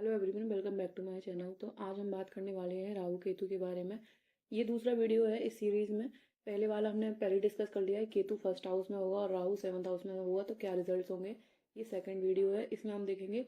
Hello everyone, welcome back to my channel. तो आज हम बात करने वाले हैं राहु केतु के बारे में। ये दूसरा वीडियो है इस सीरीज़ में। पहले वाला हमने पहले डिस्कस कर लिया है, केतु फर्स्ट हाउस में होगा और राहु सेवंथ हाउस में होगा तो क्या रिजल्ट्स होंगे। ये सेकंड वीडियो है, इसमें हम देखेंगे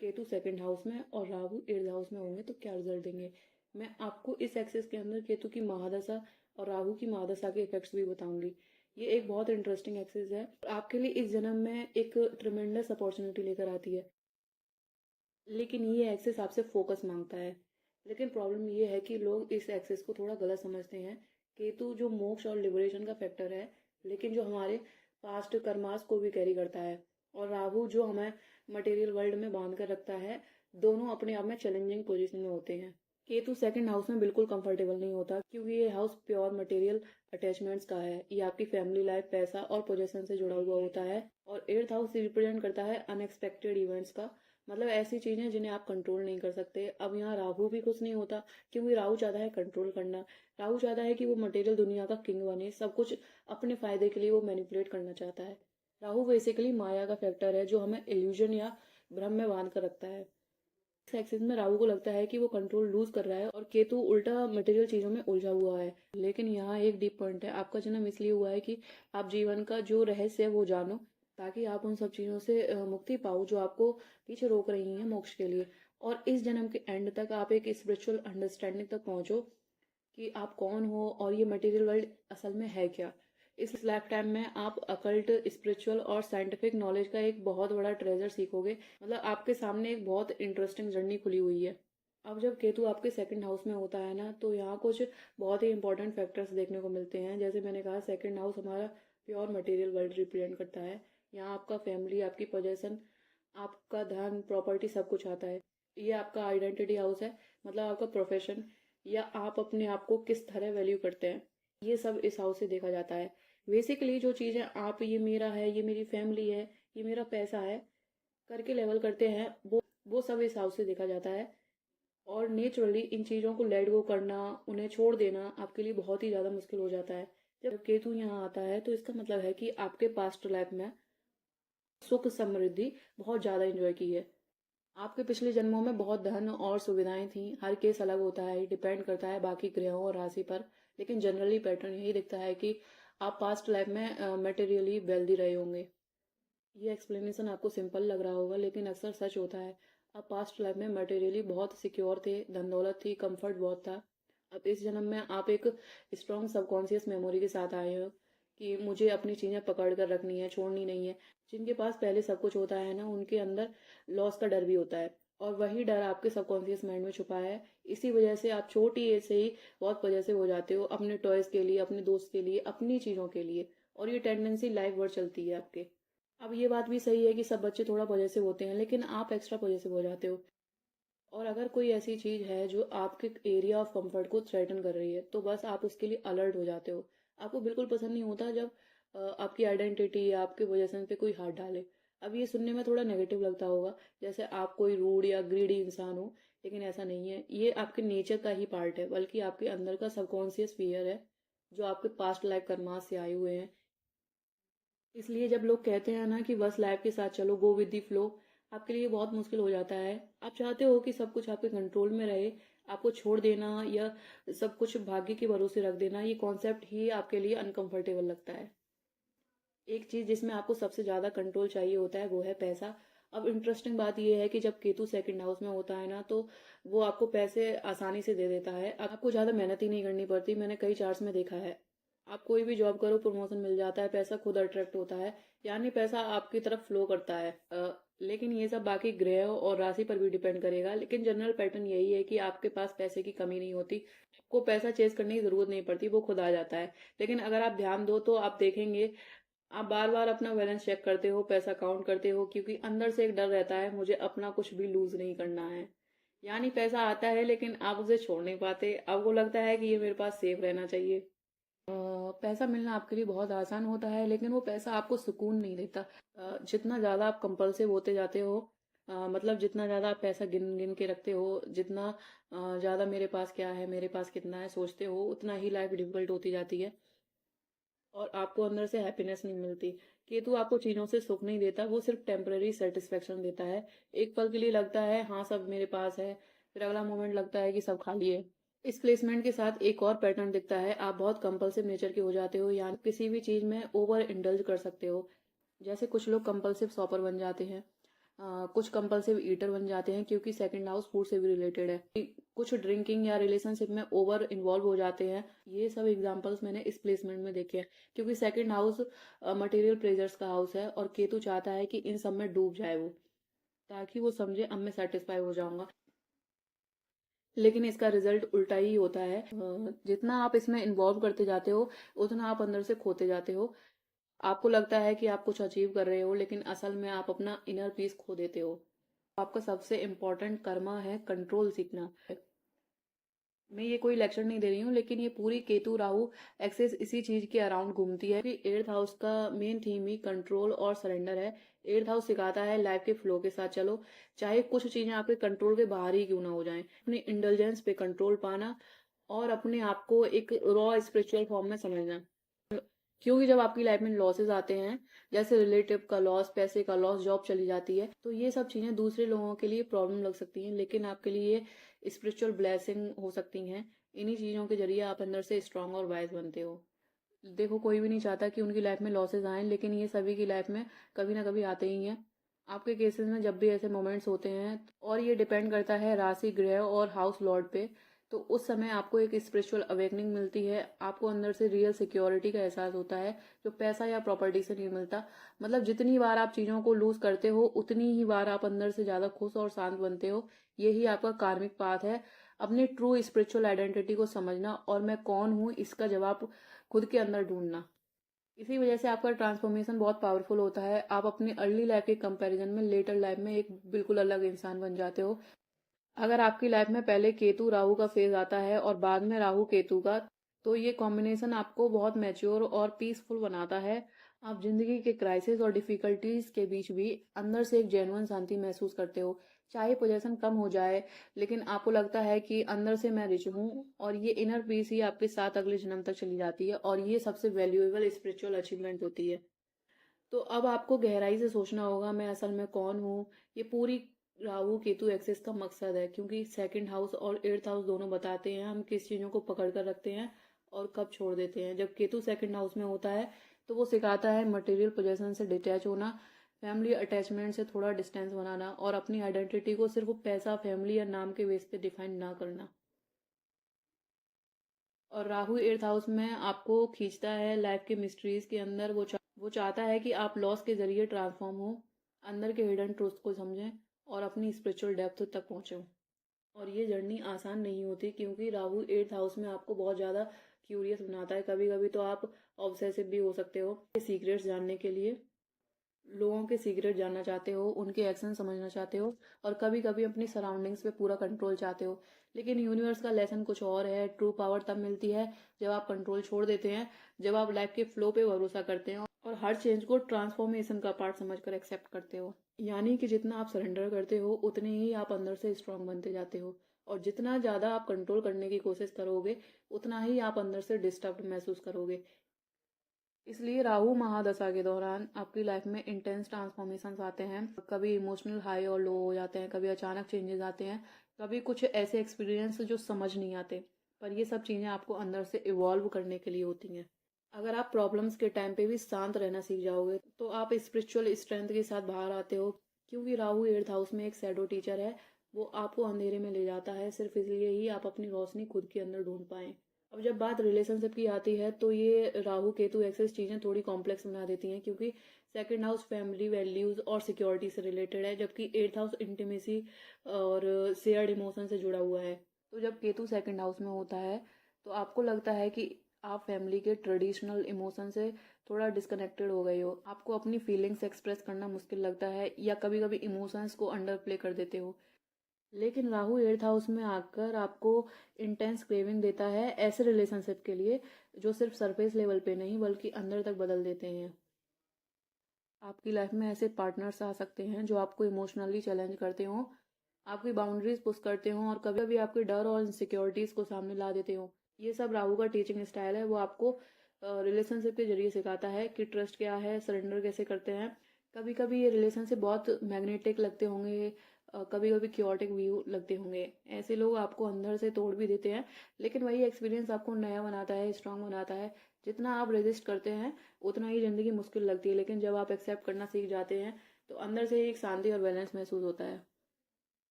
केतु सेकंड हाउस में और राहु एट्थ हाउस में होंगे तो क्या रिजल्ट देंगे। मैं आपको इस एक्सिस के अंदर केतु की महादशा और राहु की महादशा के इफेक्ट्स भी बताऊंगी। ये एक बहुत इंटरेस्टिंग एक्सिस है, आपके लिए इस जन्म में एक ट्रिमेंडस अपॉर्चुनिटी लेकर आती है। लेकिन ये एक्सेस आपसे फोकस मांगता है। लेकिन प्रॉब्लम ये है कि लोग इस एक्सेस को थोड़ा गलत समझते हैं। केतु जो मोक्ष और लिबरेशन का फैक्टर है, लेकिन जो हमारे पास्ट कर्मास को भी कैरी करता है, और राहु जो हमें मटेरियल वर्ल्ड में बांध कर रखता है। दोनों अपने आप में चैलेंजिंग पोजीशन में होते हैं। केतु सेकंड हाउस में बिल्कुल कंफर्टेबल नहीं होता, क्योंकि ये हाउस प्योर मटेरियल अटैचमेंट्स का है। ये आपकी फैमिली लाइफ, पैसा और पोजेशन से जुड़ा हुआ होता है। और एट्थ हाउस रिप्रेजेंट करता है अनएक्सपेक्टेड इवेंट्स का, मतलब ऐसी चीजें जिन्हें आप कंट्रोल नहीं कर सकते। अब यहाँ राहु भी खुश नहीं होता, क्योंकि राहु चाहता है कंट्रोल करना। राहु चाहता है कि वो मटेरियल दुनिया का किंग बने, सब कुछ अपने फायदे के लिए वो मैनिपुलेट करना चाहता है। राहु बेसिकली माया का फैक्टर है, जो हमें इल्यूजन या भ्रम में बांध कर रखता है। इस एक्सिस में राहु को लगता है कि वो कंट्रोल लूज कर रहा है और केतु उल्टा मटेरियल चीजों में उलझा हुआ है। लेकिन यहाँ एक डीप पॉइंट है, आपका जन्म इसलिए हुआ है कि आप जीवन का जो रहस्य है वो जानो, ताकि आप उन सब चीजों से मुक्ति पाओ जो आपको पीछे रोक रही हैं मोक्ष के लिए। और इस जन्म के एंड तक आप एक स्पिरिचुअल अंडरस्टैंडिंग तक पहुंचो कि आप कौन हो और ये मटेरियल वर्ल्ड असल में है क्या। इस लाइफ टाइम में आप अकल्ट, स्पिरिचुअल और साइंटिफिक नॉलेज का एक बहुत बड़ा ट्रेजर सीखोगे। मतलब आपके सामने एक बहुत इंटरेस्टिंग जर्नी खुली हुई है। अब जब केतु आपके सेकंड हाउस में होता है ना, तो यहाँ कुछ बहुत ही इंपॉर्टेंट फैक्टर्स देखने को मिलते हैं। जैसे मैंने कहा, सेकंड हाउस हमारा प्योर मटेरियल वर्ल्ड रिप्रेजेंट करता है। यहाँ आपका फैमिली, आपकी पोजेशन, आपका धन, प्रॉपर्टी, सब कुछ आता है। ये आपका आइडेंटिटी हाउस है, मतलब आपका प्रोफेशन, या आप अपने आप को किस तरह वैल्यू करते हैं, ये सब इस हाउस से देखा जाता है। बेसिकली जो चीज़ें आप ये मेरा है, ये मेरी फैमिली है, ये मेरा पैसा है करके लेवल करते हैं, वो सब इस हाउस से देखा जाता है। और नेचुरली इन चीज़ों को लेट गो करना, उन्हें छोड़ देना आपके लिए बहुत ही ज़्यादा मुश्किल हो जाता है। जब केतु यहाँ आता है तो इसका मतलब है कि आपके पास्ट लाइफ में सुख समृद्धि बहुत ज़्यादा इंजॉय की है। आपके पिछले जन्मों में बहुत धन और सुविधाएं थी। हर केस अलग होता है, डिपेंड करता है बाकी ग्रहों और राशि पर। लेकिन जनरली पैटर्न यही दिखता है कि आप पास्ट लाइफ में मटेरियली वेल्दी रहे होंगे। ये एक्सप्लेनेशन आपको सिंपल लग रहा होगा, लेकिन अक्सर सच होता है। आप पास्ट लाइफ में मटेरियली बहुत सिक्योर थे, धन दौलत थी, कंफर्ट बहुत था। अब इस जन्म में आप एक स्ट्रॉन्ग सबकॉन्शियस मेमोरी के साथ आए हो कि मुझे अपनी चीज़ें पकड़ कर रखनी है, छोड़नी नहीं है। जिनके पास पहले सब कुछ होता है ना, उनके अंदर लॉस का डर भी होता है, और वही डर आपके सबकॉन्शियस माइंड में छुपा है। इसी वजह से आप छोटी एज से ही बहुत पॉजेसिव हो जाते हो, अपने टॉयज के लिए, अपने दोस्त के लिए, अपनी चीज़ों के लिए। और ये टेंडेंसी लाइफ भर चलती है आपके। अब ये बात भी सही है कि सब बच्चे थोड़ा पॉजेसिव होते हैं, लेकिन आप एक्स्ट्रा पॉजेसिव हो जाते हो। और अगर कोई ऐसी चीज़ है जो आपके एरिया ऑफ कंफर्ट को थ्रेटन कर रही है, तो बस आप उसके लिए अलर्ट हो जाते हो। आपको बिल्कुल पसंद नहीं होता जब आपकी आइडेंटिटी या आपके पोजीशन पे कोई हाथ डाले। अब ये सुनने में थोड़ा नेगेटिव लगता होगा, जैसे आप कोई रूड या ग्रीडी इंसान हो, लेकिन ऐसा नहीं है। ये आपके नेचर का ही पार्ट है, बल्कि आपके अंदर का सबकॉन्शियस फियर है, जो आपके पास्ट लाइफ कर्मा से आए हुए हैं। इसलिए जब लोग कहते हैं ना कि बस लाइफ के साथ चलो, गो विद द फ्लो, आपके लिए बहुत मुश्किल हो जाता है। आप चाहते हो कि सब कुछ आपके कंट्रोल में रहे, आपको छोड़ देना या सब कुछ भाग्य के भरोसे रख देना, ये कॉन्सेप्ट ही आपके लिए अनकंफर्टेबल लगता है। एक चीज जिसमें आपको सबसे ज्यादा कंट्रोल चाहिए होता है वो है पैसा। अब इंटरेस्टिंग बात यह है कि जब केतु सेकंड हाउस में होता है ना, तो वो आपको पैसे आसानी से दे देता है। आपको ज्यादा मेहनत ही नहीं करनी पड़ती। मैंने कई चार्ट्स में देखा है, आप कोई भी जॉब करो, प्रमोशन मिल जाता है, पैसा खुद अट्रैक्ट होता है, यानी पैसा आपकी तरफ फ्लो करता है। लेकिन ये सब बाकी ग्रह और राशि पर भी डिपेंड करेगा। लेकिन जनरल पैटर्न यही है कि आपके पास पैसे की कमी नहीं होती, आपको पैसा चेज करने की जरूरत नहीं पड़ती, वो खुद आ जाता है। लेकिन अगर आप ध्यान दो तो आप देखेंगे, आप बार बार अपना बैलेंस चेक करते हो, पैसा काउंट करते हो, क्योंकि अंदर से एक डर रहता है, मुझे अपना कुछ भी लूज नहीं करना है। यानी पैसा आता है लेकिन आप उसे छोड़ नहीं पाते। आपको लगता है कि ये मेरे पास सेफ रहना चाहिए। पैसा मिलना आपके लिए बहुत आसान होता है, लेकिन वो पैसा आपको सुकून नहीं देता। जितना ज़्यादा आप कंपल्सिव होते जाते हो, मतलब जितना ज़्यादा आप पैसा गिन गिन के रखते हो, जितना ज़्यादा मेरे पास क्या है, मेरे पास कितना है सोचते हो, उतना ही लाइफ डिफिकल्ट होती जाती है। और आपको अंदर से हैप्पीनेस नहीं मिलती। केतु आपको चीज़ों से सुख नहीं देता, वो सिर्फ टेम्पररी सेटिस्फेक्शन देता है। एक पल के लिए लगता है हाँ सब मेरे पास है, फिर अगला मोमेंट लगता है कि सब खाली है। इस प्लेसमेंट के साथ एक और पैटर्न दिखता है, आप बहुत कंपल्सिव नेचर के हो जाते हो, यानी किसी भी चीज़ में ओवर इंडल्ज कर सकते हो। जैसे कुछ लोग कंपल्सिव शॉपर बन जाते हैं, कुछ कंपल्सिव ईटर बन जाते हैं क्योंकि सेकंड हाउस फूड से भी रिलेटेड है। कुछ ड्रिंकिंग या रिलेशनशिप में ओवर इन्वॉल्व हो जाते हैं। ये सब एग्जांपल्स मैंने इस प्लेसमेंट में देखे हैं, क्योंकि सेकंड हाउस मटेरियल प्लेजर्स का हाउस है और केतु चाहता है कि इन सब में डूब जाए वो, ताकि वो समझे अब मैं सेटिस्फाई हो जाऊंगा। लेकिन इसका रिजल्ट उल्टा ही होता है। जितना आप इसमें इन्वॉल्व करते जाते हो उतना आप अंदर से खोते जाते हो। आपको लगता है कि आप कुछ अचीव कर रहे हो, लेकिन असल में आप अपना इनर पीस खो देते हो। आपका सबसे इम्पोर्टेंट कर्मा है कंट्रोल सीखना। मैं ये कोई लेक्चर नहीं दे रही हूँ, लेकिन ये पूरी केतु राहु एक्सेस इसी चीज के अराउंड घूमती है कि एट्थ हाउस का मेन थीम ही कंट्रोल और सरेंडर है। एट्थ हाउस सिखाता है लाइफ के फ्लो के साथ चलो, चाहे कुछ चीजें आपके कंट्रोल के बाहर ही क्यों ना हो जाएं। अपनी इंटेलिजेंस पे कंट्रोल पाना और अपने आप को एक रॉ स्पिरिचुअल फॉर्म में समझना। क्योंकि जब आपकी लाइफ में लॉसेस आते हैं, जैसे रिलेटिव का लॉस, पैसे का लॉस, जॉब चली जाती है, तो ये सब चीजें दूसरे लोगों के लिए प्रॉब्लम लग सकती हैं, लेकिन आपके लिए स्पिरिचुअल ब्लेसिंग हो सकती हैं। इन्हीं चीजों के जरिए आप अंदर से स्ट्रांग और वाइज बनते हो। देखो, कोई भी नहीं चाहता कि उनकी लाइफ में लॉसेस आए, लेकिन ये सभी की लाइफ में कभी ना कभी आते ही हैं। आपके केसेस में जब भी ऐसे मोमेंट्स होते हैं, और ये डिपेंड करता है राशि, ग्रह और हाउस लॉर्ड पे, तो उस समय आपको एक स्पिरिचुअल अवेकनिंग मिलती है। आपको अंदर से रियल सिक्योरिटी का एहसास होता है, जो पैसा या प्रॉपर्टी से नहीं मिलता। मतलब जितनी बार आप चीजों को लूज करते हो, उतनी ही बार आप अंदर से ज्यादा खुश और शांत बनते हो। यही आपका कार्मिक पाथ है। अपने ट्रू स्पिरिचुअल आइडेंटिटी को समझना और मैं कौन हूँ इसका जवाब खुद के अंदर ढूंढना। इसी वजह से आपका ट्रांसफॉर्मेशन बहुत पावरफुल होता है। आप अपनी अर्ली लाइफ के कंपैरिजन में लेटर लाइफ में एक बिल्कुल अलग इंसान बन जाते हो। अगर आपकी लाइफ में पहले केतु राहु का फेज आता है और बाद में राहु केतु का, तो ये कॉम्बिनेशन आपको बहुत मैच्योर और पीसफुल बनाता है। आप जिंदगी के क्राइसिस और डिफिकल्टीज के बीच भी अंदर से एक जेन्युइन शांति महसूस करते हो। चाहे पोजीशन कम हो जाए, लेकिन आपको लगता है कि अंदर से मैं रिच हूँ, और ये इनर पीस ही आपके साथ अगले जन्म तक चली जाती है, और ये सबसे वैल्यूएबल स्पिरिचुअल अचीवमेंट होती है। तो अब आपको गहराई से सोचना होगा, मैं असल में कौन हूँ। ये पूरी राहु केतु एक्सेस का मकसद है, क्योंकि सेकंड हाउस और एट्थ हाउस दोनों बताते हैं हम किस चीज़ों को पकड़ कर रखते हैं और कब छोड़ देते हैं। जब केतु सेकंड हाउस में होता है, तो वो सिखाता है मटेरियल पोजेशन से डिटैच होना, फैमिली अटैचमेंट से थोड़ा डिस्टेंस बनाना, और अपनी आइडेंटिटी को सिर्फ पैसा, फैमिली या नाम के बेस पे डिफाइन ना करना। और राहु एट्थ हाउस में आपको खींचता है लाइफ के मिस्ट्रीज के अंदर। वो चाहता है कि आप लॉस के जरिए ट्रांसफॉर्म हो, अंदर के हिडन ट्रूथ को समझें और अपनी स्पिरिचुअल डेप्थ तक पहुंचे। और ये जर्नी आसान नहीं होती, क्योंकि राहु एट्थ हाउस में आपको बहुत ज़्यादा क्यूरियस बनाता है। कभी कभी तो आप ऑब्सेसिव भी हो सकते हो सीक्रेट्स जानने के लिए। लोगों के सीक्रेट जानना चाहते हो, उनके एक्शन समझना चाहते हो, और कभी कभी अपनी सराउंडिंग्स पे पूरा कंट्रोल चाहते हो। लेकिन यूनिवर्स का लेसन कुछ और है। ट्रू पावर तब मिलती है जब आप कंट्रोल छोड़ देते हैं, जब आप लाइफ के फ्लो पे भरोसा करते हैं और हर चेंज को ट्रांसफॉर्मेशन का पार्ट समझकर एक्सेप्ट करते हो। यानी कि जितना आप सरेंडर करते हो, उतने ही आप अंदर से स्ट्रांग बनते जाते हो, और जितना ज़्यादा आप कंट्रोल करने की कोशिश करोगे, उतना ही आप अंदर से डिस्टर्ब महसूस करोगे। इसलिए राहु महादशा के दौरान आपकी लाइफ में इंटेंस ट्रांसफॉर्मेशन आते हैं। कभी इमोशनल हाई और लो हो जाते हैं, कभी अचानक चेंजेस आते हैं, कभी कुछ ऐसे एक्सपीरियंस जो समझ नहीं आते। पर ये सब चीज़ें आपको अंदर से इवॉल्व करने के लिए होती हैं। अगर आप प्रॉब्लम्स के टाइम पे भी शांत रहना सीख जाओगे, तो आप स्पिरिचुअल स्ट्रेंथ के साथ बाहर आते हो। क्योंकि राहु एट्थ हाउस में एक शैडो टीचर है, वो आपको अंधेरे में ले जाता है, सिर्फ इसलिए ही आप अपनी रोशनी खुद के अंदर ढूंढ पाएं। अब जब बात रिलेशनशिप की आती है, तो ये राहु केतु एक्सेस चीज़ें थोड़ी कॉम्प्लेक्स बना देती हैं, क्योंकि सेकंड हाउस फैमिली वैल्यूज और सिक्योरिटी से रिलेटेड है, जबकि एट्थ हाउस इंटीमेसी और शेयर्ड इमोशन से जुड़ा हुआ है। तो जब केतु सेकंड हाउस में होता है, तो आपको लगता है कि आप फैमिली के ट्रेडिशनल इमोशन से थोड़ा डिस्कनेक्टेड हो गए हो। आपको अपनी फीलिंग्स एक्सप्रेस करना मुश्किल लगता है, या कभी कभी इमोशंस को अंडर प्ले कर देते हो। लेकिन राहु एट्थ हाउस में आकर आपको इंटेंस क्रेविंग देता है ऐसे रिलेशनशिप के लिए, जो सिर्फ सरफेस लेवल पे नहीं बल्कि अंदर तक बदल देते हैं। आपकी लाइफ में ऐसे पार्टनर्स आ सकते हैं जो आपको इमोशनली चैलेंज करते हो, आपकी बाउंड्रीज पुश करते हो, और कभी कभी आपके डर और इनसिक्योरिटीज को सामने ला देते हो। ये सब राहु का टीचिंग स्टाइल है। वो आपको रिलेशनशिप के जरिए सिखाता है कि ट्रस्ट क्या है, सरेंडर कैसे करते हैं। कभी कभी ये रिलेशनशिप बहुत मैग्नेटिक लगते होंगे, कभी कभी क्योटिक व्यू लगते होंगे। ऐसे लोग आपको अंदर से तोड़ भी देते हैं, लेकिन वही एक्सपीरियंस आपको नया बनाता है, स्ट्रांग बनाता है। जितना आप रेजिस्ट करते हैं उतना ही ज़िंदगी मुश्किल लगती है, लेकिन जब आप एक्सेप्ट करना सीख जाते हैं तो अंदर से एक शांति और बैलेंस महसूस होता है।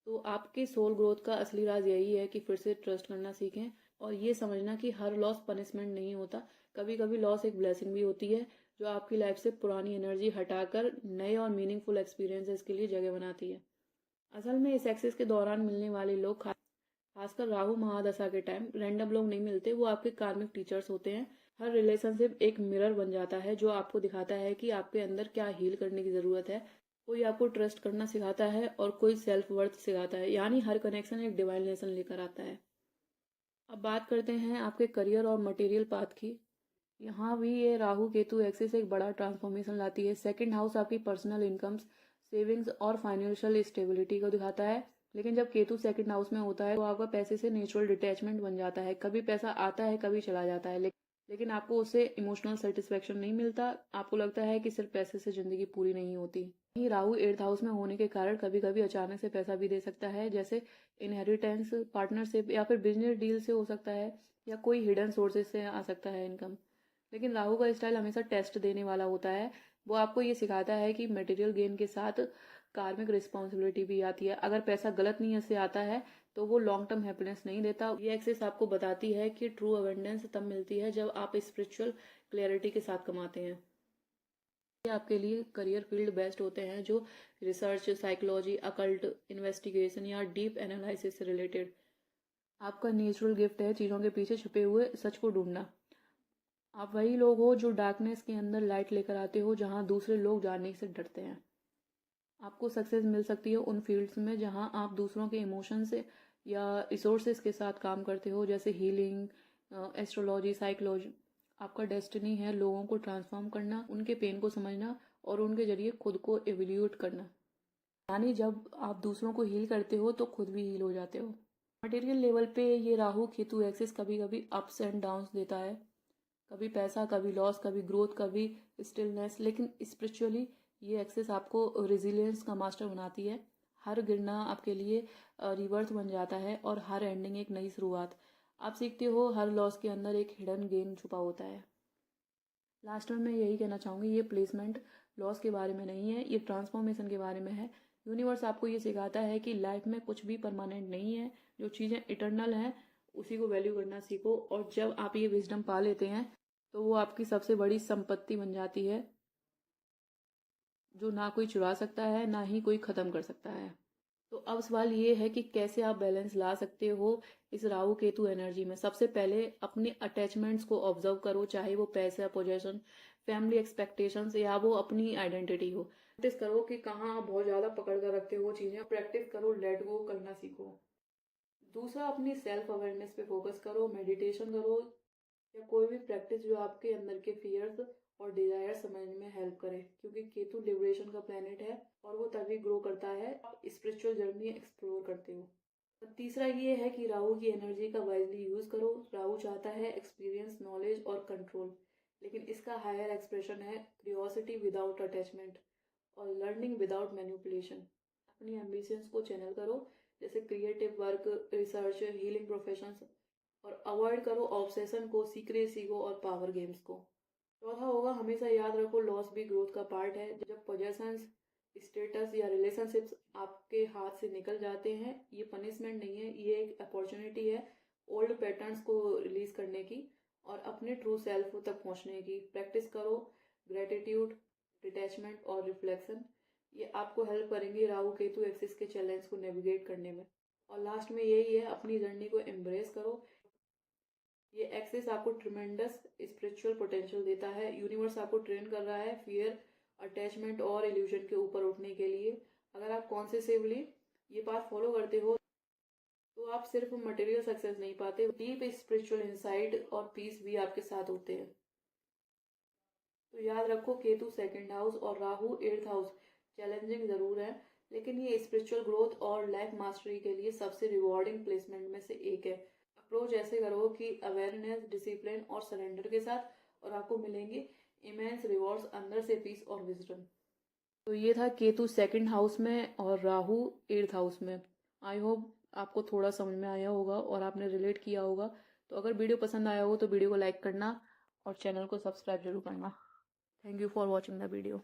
तो आपके सोल ग्रोथ का असली राज यही है कि फिर से ट्रस्ट करना सीखें और ये समझना कि हर लॉस पनिशमेंट नहीं होता। कभी कभी लॉस एक ब्लेसिंग भी होती है, जो आपकी लाइफ से पुरानी एनर्जी हटाकर नए और मीनिंगफुल एक्सपीरियंसेस के लिए जगह बनाती है। असल में इस एक्सेस के दौरान मिलने वाले लोग, खासकर राहु महादशा के टाइम, रैंडम लोग नहीं मिलते, वो आपके कार्मिक टीचर्स होते हैं। हर रिलेशनशिप एक मिरर बन जाता है जो आपको दिखाता है कि आपके अंदर क्या हील करने की ज़रूरत है। कोई आपको ट्रस्ट करना सिखाता है और कोई सेल्फ वर्थ सिखाता है, यानी हर कनेक्शन एक डिवाइन लेसन लेकर आता है। अब बात करते हैं आपके करियर और मटेरियल पाथ की। यहाँ भी ये राहु केतु एक्सिस एक बड़ा ट्रांसफॉर्मेशन लाती है। सेकंड हाउस आपकी पर्सनल इनकम्स, सेविंग्स और फाइनेंशियल स्टेबिलिटी को दिखाता है। लेकिन जब केतु सेकंड हाउस में होता है तो आपका पैसे से नेचुरल डिटैचमेंट बन जाता है। कभी पैसा आता है, कभी चला जाता है, लेकिन आपको उससे इमोशनल सेटिस्फेक्शन नहीं मिलता। आपको लगता है कि सिर्फ पैसे से जिंदगी पूरी नहीं होती। वहीं राहु एट्थ हाउस में होने के कारण कभी कभी अचानक से पैसा भी दे सकता है, जैसे इनहेरिटेंस, पार्टनरशिप या फिर बिजनेस डील से हो सकता है, या कोई हिडन सोर्सेज से आ सकता है इनकम। लेकिन राहु का स्टाइल हमेशा टेस्ट देने वाला होता है। वो आपको ये सिखाता है कि मटेरियल गेन के साथ कार्मिक रिस्पॉन्सिबिलिटी भी आती है। अगर पैसा गलत नीयत से आता है तो वो लॉन्ग टर्म हैप्पीनेस नहीं देता। ये एक्सेस आपको बताती है कि ट्रू अवेंडेंस तब मिलती है जब आप स्पिरिचुअल क्लैरिटी के साथ कमाते हैं। ये आपके लिए करियर फील्ड बेस्ट होते हैं जो रिसर्च, साइकोलॉजी, अकल्ट, इन्वेस्टिगेशन या डीप एनालिसिस से रिलेटेड। आपका नेचुरल गिफ्ट है चीज़ों के पीछे छुपे हुए सच को ढूंढना। आप वही लोग हो जो डार्कनेस के अंदर लाइट लेकर आते हो, जहां दूसरे लोग जानने से डरते हैं। आपको सक्सेस मिल सकती है उन फील्ड्स में जहां आप दूसरों के इमोशन से या रिसोर्सेज के साथ काम करते हो, जैसे हीलिंग, एस्ट्रोलॉजी, साइकोलॉजी। आपका डेस्टिनी है लोगों को ट्रांसफॉर्म करना, उनके पेन को समझना और उनके जरिए खुद को एवोल्यूट करना। यानी जब आप दूसरों को हील करते हो तो खुद भी हील हो जाते हो। मटेरियल लेवल पे ये राहु केतु एक्सिस कभी कभी अप्स एंड डाउन्स देता है, कभी पैसा, कभी लॉस, कभी ग्रोथ, कभी स्टिलनेस। लेकिन स्पिरिचुअली ये एक्सेस आपको रेजिलियंस का मास्टर बनाती है। हर गिरना आपके लिए रिवर्थ बन जाता है और हर एंडिंग एक नई शुरुआत। आप सीखते हो हर लॉस के अंदर एक हिडन गेन छुपा होता है। लास्ट में मैं यही कहना चाहूँगी, ये प्लेसमेंट लॉस के बारे में नहीं है, ये ट्रांसफॉर्मेशन के बारे में है। यूनिवर्स आपको ये सिखाता है कि लाइफ में कुछ भी परमानेंट नहीं है, जो चीज़ें इटर्नल हैं उसी को वैल्यू करना सीखो। और जब आप ये विजडम पा लेते हैं तो वो आपकी सबसे बड़ी संपत्ति बन जाती है, जो ना कोई चुरा सकता है, ना ही कोई ख़त्म कर सकता है। तो अब सवाल ये है कि कैसे आप बैलेंस ला सकते हो इस राहु केतु एनर्जी में। सबसे पहले अपने अटैचमेंट्स को ऑब्जर्व करो, चाहे वो पैसा, पोजेशन, फैमिली एक्सपेक्टेशंस या वो अपनी आइडेंटिटी हो। प्रैक्टिस करो कि कहाँ आप बहुत ज़्यादा पकड़ कर रखते हो चीज़ें। प्रैक्टिस करो, लेट गो करना सीखो। दूसरा, अपनी सेल्फ अवेयरनेस पे फोकस करो, मेडिटेशन करो या कोई भी प्रैक्टिस जो आपके अंदर के फियर्स और डिजायर समझने में हेल्प करे, क्योंकि केतु लिबरेशन का प्लेनेट है और वो तभी ग्रो करता है आप स्पिरिचुअल जर्नी एक्सप्लोर करते हो। और तीसरा ये है कि राहु की एनर्जी का वाइजली यूज करो। राहु चाहता है एक्सपीरियंस, नॉलेज और कंट्रोल, लेकिन इसका हायर एक्सप्रेशन है क्यूरियोसिटी विदाउट अटैचमेंट और लर्निंग विदाउट मैनिपुलेशन। अपनी एम्बिशंस को चैनल करो, जैसे creative work, research, healing professions, और अवॉइड करो ऑब्सेशन को, सीक्रेसी को और पावर गेम्स को। चौथा होगा, हमेशा याद रखो लॉस भी ग्रोथ का पार्ट है। जब पोजेशंस, स्टेटस या रिलेशनशिप्स आपके हाथ से निकल जाते हैं, ये पनिशमेंट नहीं है, ये एक अपॉर्चुनिटी है ओल्ड पैटर्न्स को रिलीज करने की और अपने ट्रू सेल्फ तक पहुंचने की। प्रैक्टिस करो ग्रेटिट्यूड, डिटैचमेंट और रिफ्लेक्शन। ये आपको हेल्प करेंगे राहु केतु एक्सिस के चैलेंज को नेविगेट करने में। और लास्ट में यही है, अपनी जर्नी को एम्ब्रेस करो। ये एक्सेस आपको ट्रिमेंडस स्पिरिचुअल पोटेंशियल देता है। यूनिवर्स आपको ट्रेन कर रहा है फियर, अटैचमेंट और इल्यूजन के ऊपर उठने के लिए। अगर आप कॉन्सेसिवली ये पाथ फॉलो करते हो तो आप सिर्फ मटेरियल सक्सेस नहीं पाते, डीप स्पिरिचुअल इंसाइट और पीस भी आपके साथ होते हैं। तो याद रखो, केतु सेकंड हाउस और राहु एट्थ हाउस चैलेंजिंग जरूर है, लेकिन ये स्पिरिचुअल ग्रोथ और लाइफ मास्टरी के लिए सबसे रिवॉर्डिंग प्लेसमेंट में से एक है। अप्रोच ऐसे करो कि अवेयरनेस, डिसिप्लिन और सरेंडर के साथ, और आपको मिलेंगे इमेंस रिवॉर्ड्स, अंदर से पीस और विजडम। तो ये था केतु 2nd हाउस में और राहु 8th हाउस में। आई होप आपको थोड़ा समझ में आया होगा और आपने रिलेट किया होगा। तो अगर वीडियो पसंद आया हो तो वीडियो को लाइक करना और चैनल को सब्सक्राइब जरूर करना। Thank you for watching the video.